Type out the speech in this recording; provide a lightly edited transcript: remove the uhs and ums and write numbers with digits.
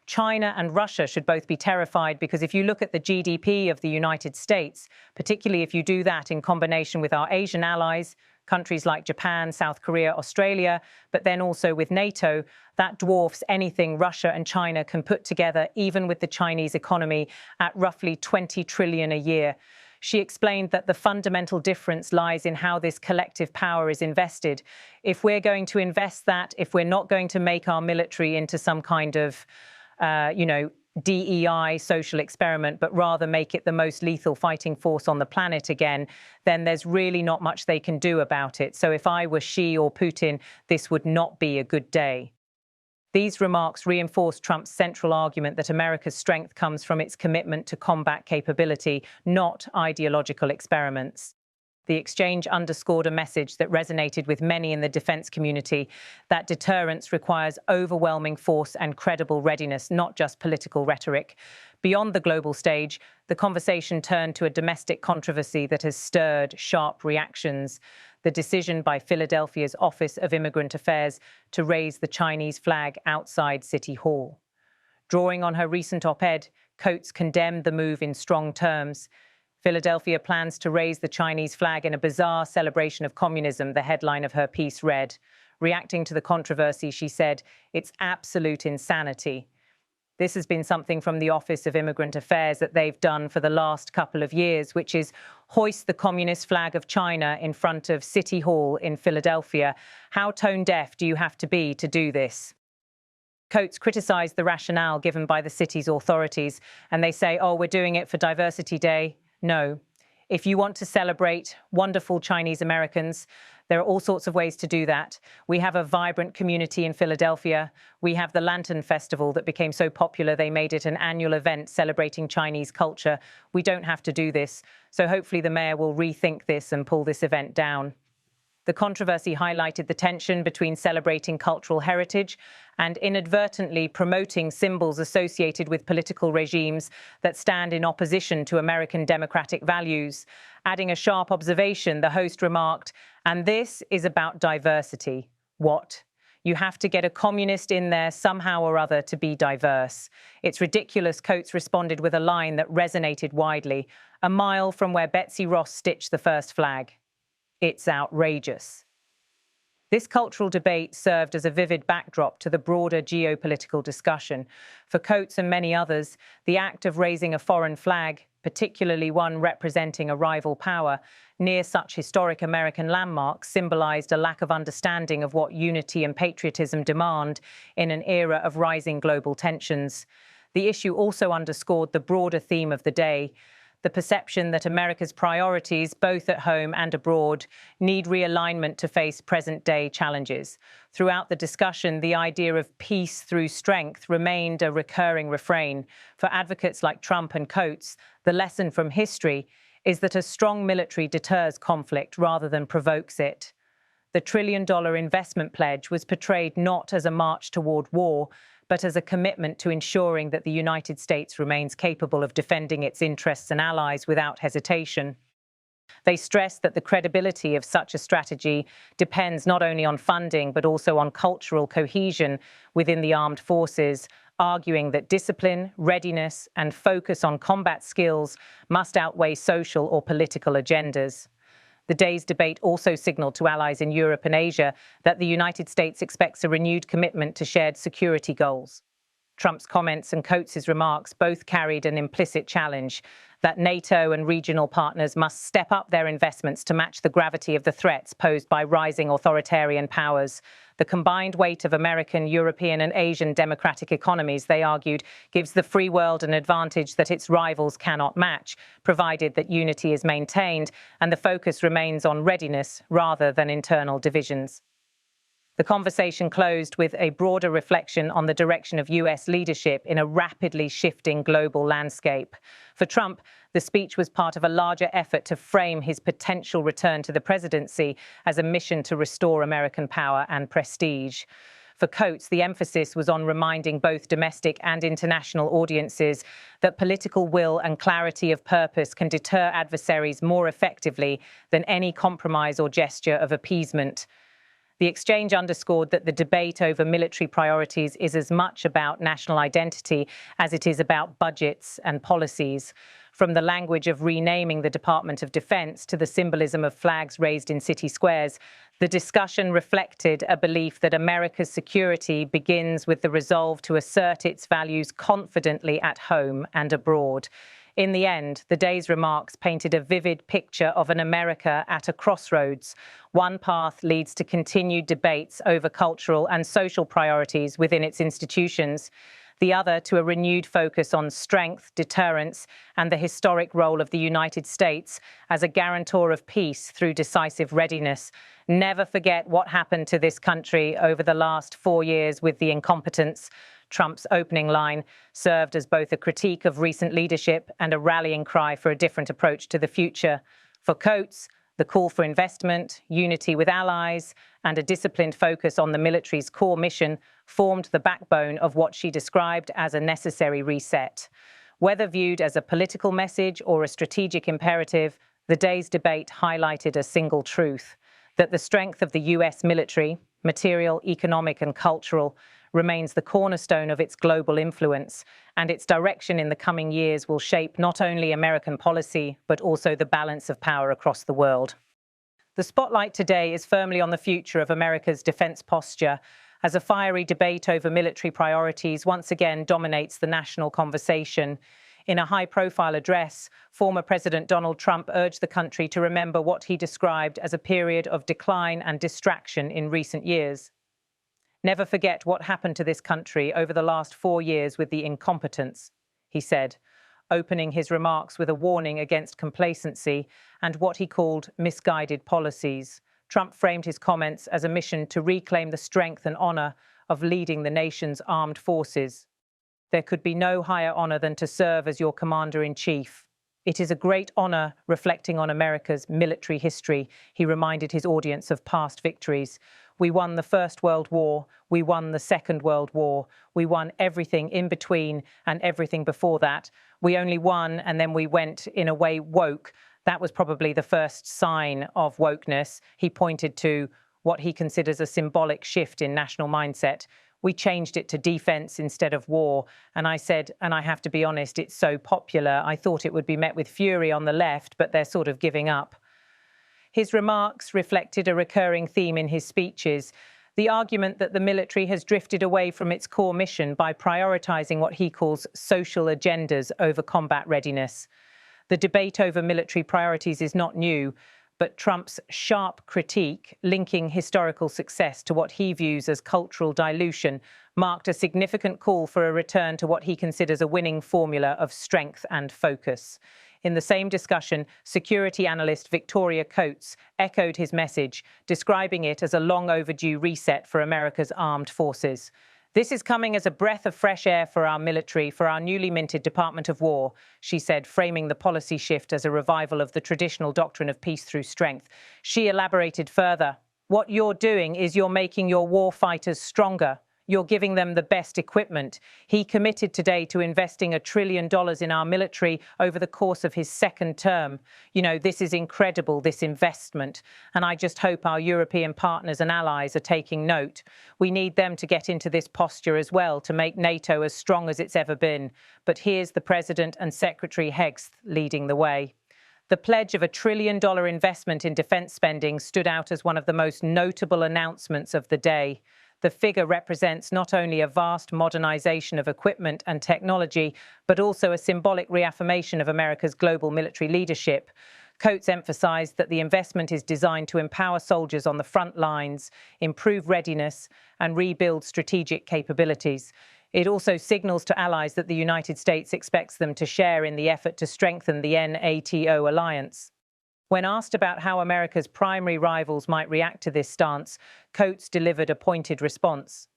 China and Russia should both be terrified because if you look at the GDP of the United States, particularly if you do that in combination with our Asian allies, countries like Japan, South Korea, Australia, but then also with NATO, that dwarfs anything Russia and China can put together, even with the Chinese economy at roughly 20 trillion a year. She explained that the fundamental difference lies in how this collective power is invested. If we're going to invest that, if we're not going to make our military into some kind of DEI social experiment, but rather make it the most lethal fighting force on the planet again, then there's really not much they can do about it. So if I were Xi or Putin, this would not be a good day. These remarks reinforce Trump's central argument that America's strength comes from its commitment to combat capability, not ideological experiments. The exchange underscored a message that resonated with many in the defense community, that deterrence requires overwhelming force and credible readiness, not just political rhetoric. Beyond the global stage, the conversation turned to a domestic controversy that has stirred sharp reactions: the decision by Philadelphia's Office of Immigrant Affairs to raise the Chinese flag outside City Hall. Drawing on her recent op-ed, Coates condemned the move in strong terms. Philadelphia plans to raise the Chinese flag in a bizarre celebration of communism, the headline of her piece read. Reacting to the controversy, she said, "It's absolute insanity." This has been something from the Office of Immigrant Affairs that they've done for the last couple of years, which is hoist the communist flag of China in front of City Hall in Philadelphia. How tone-deaf do you have to be to do this? Coates criticised the rationale given by the city's authorities, and they say, oh, we're doing it for Diversity Day. No. If you want to celebrate wonderful Chinese Americans, there are all sorts of ways to do that. We have a vibrant community in Philadelphia. We have the Lantern Festival that became so popular they made it an annual event celebrating Chinese culture. We don't have to do this. So hopefully the mayor will rethink this and pull this event down. The controversy highlighted the tension between celebrating cultural heritage and inadvertently promoting symbols associated with political regimes that stand in opposition to American democratic values. Adding a sharp observation, the host remarked, "And this is about diversity. What? You have to get a communist in there somehow or other to be diverse. It's ridiculous," Coates responded with a line that resonated widely, "a mile from where Betsy Ross stitched the first flag. It's outrageous." This cultural debate served as a vivid backdrop to the broader geopolitical discussion. For Coates and many others, the act of raising a foreign flag, particularly one representing a rival power, near such historic American landmarks symbolized a lack of understanding of what unity and patriotism demand in an era of rising global tensions. The issue also underscored the broader theme of the day: the perception that America's priorities, both at home and abroad, need realignment to face present-day challenges. Throughout the discussion, the idea of peace through strength remained a recurring refrain. For advocates like Trump and Coates, the lesson from history is that a strong military deters conflict rather than provokes it. The trillion-dollar investment pledge was portrayed not as a march toward war, but as a commitment to ensuring that the United States remains capable of defending its interests and allies without hesitation. They stressed that the credibility of such a strategy depends not only on funding, but also on cultural cohesion within the armed forces, arguing that discipline, readiness, and focus on combat skills must outweigh social or political agendas. The day's debate also signaled to allies in Europe and Asia that the United States expects a renewed commitment to shared security goals. Trump's comments and Coates' remarks both carried an implicit challenge that NATO and regional partners must step up their investments to match the gravity of the threats posed by rising authoritarian powers. The combined weight of American, European, and Asian democratic economies, they argued, gives the free world an advantage that its rivals cannot match, provided that unity is maintained and the focus remains on readiness rather than internal divisions. The conversation closed with a broader reflection on the direction of US leadership in a rapidly shifting global landscape. For Trump, the speech was part of a larger effort to frame his potential return to the presidency as a mission to restore American power and prestige. For Coates, the emphasis was on reminding both domestic and international audiences that political will and clarity of purpose can deter adversaries more effectively than any compromise or gesture of appeasement. The exchange underscored that the debate over military priorities is as much about national identity as it is about budgets and policies. From the language of renaming the Department of Defense to the symbolism of flags raised in city squares, the discussion reflected a belief that America's security begins with the resolve to assert its values confidently at home and abroad. In the end, the day's remarks painted a vivid picture of an America at a crossroads. One path leads to continued debates over cultural and social priorities within its institutions. The other to a renewed focus on strength, deterrence, and the historic role of the United States as a guarantor of peace through decisive readiness. Never forget what happened to this country over the last 4 years with the incompetence. Trump's opening line served as both a critique of recent leadership and a rallying cry for a different approach to the future. For Coates, the call for investment, unity with allies, and a disciplined focus on the military's core mission formed the backbone of what she described as a necessary reset. Whether viewed as a political message or a strategic imperative, the day's debate highlighted a single truth: that the strength of the US military, material, economic, and cultural, remains the cornerstone of its global influence, and its direction in the coming years will shape not only American policy, but also the balance of power across the world. The spotlight today is firmly on the future of America's defense posture, as a fiery debate over military priorities once again dominates the national conversation. In a high-profile address, former President Donald Trump urged the country to remember what he described as a period of decline and distraction in recent years. "Never forget what happened to this country over the last 4 years with the incompetence," he said, opening his remarks with a warning against complacency and what he called misguided policies. Trump framed his comments as a mission to reclaim the strength and honor of leading the nation's armed forces. "There could be no higher honor than to serve as your commander-in-chief. It is a great honor reflecting on America's military history," he reminded his audience of past victories. "We won the First World War, we won the Second World War, we won everything in between and everything before that. We only won and then we went, in a way, woke. That was probably the first sign of wokeness." He pointed to what he considers a symbolic shift in national mindset. "We changed it to defense instead of war." And I said, and I have to be honest, it's so popular, I thought it would be met with fury on the left, but they're sort of giving up. His remarks reflected a recurring theme in his speeches: the argument that the military has drifted away from its core mission by prioritizing what he calls social agendas over combat readiness. The debate over military priorities is not new, but Trump's sharp critique, linking historical success to what he views as cultural dilution, marked a significant call for a return to what he considers a winning formula of strength and focus. In the same discussion, security analyst Victoria Coates echoed his message, describing it as a long overdue reset for America's armed forces. "This is coming as a breath of fresh air for our military, for our newly minted Department of War," she said, framing the policy shift as a revival of the traditional doctrine of peace through strength. She elaborated further: "What you're doing is you're making your war fighters stronger. You're giving them the best equipment." He committed today to investing $1 trillion in our military over the course of his second term. This is incredible, this investment. And I just hope our European partners and allies are taking note. We need them to get into this posture as well to make NATO as strong as it's ever been. But here's the President and Secretary Hegst leading the way. The pledge of $1 trillion investment in defense spending stood out as one of the most notable announcements of the day. The figure represents not only a vast modernization of equipment and technology, but also a symbolic reaffirmation of America's global military leadership. Coates emphasized that the investment is designed to empower soldiers on the front lines, improve readiness, and rebuild strategic capabilities. It also signals to allies that the United States expects them to share in the effort to strengthen the NATO alliance. When asked about how America's primary rivals might react to this stance, Coates delivered a pointed response.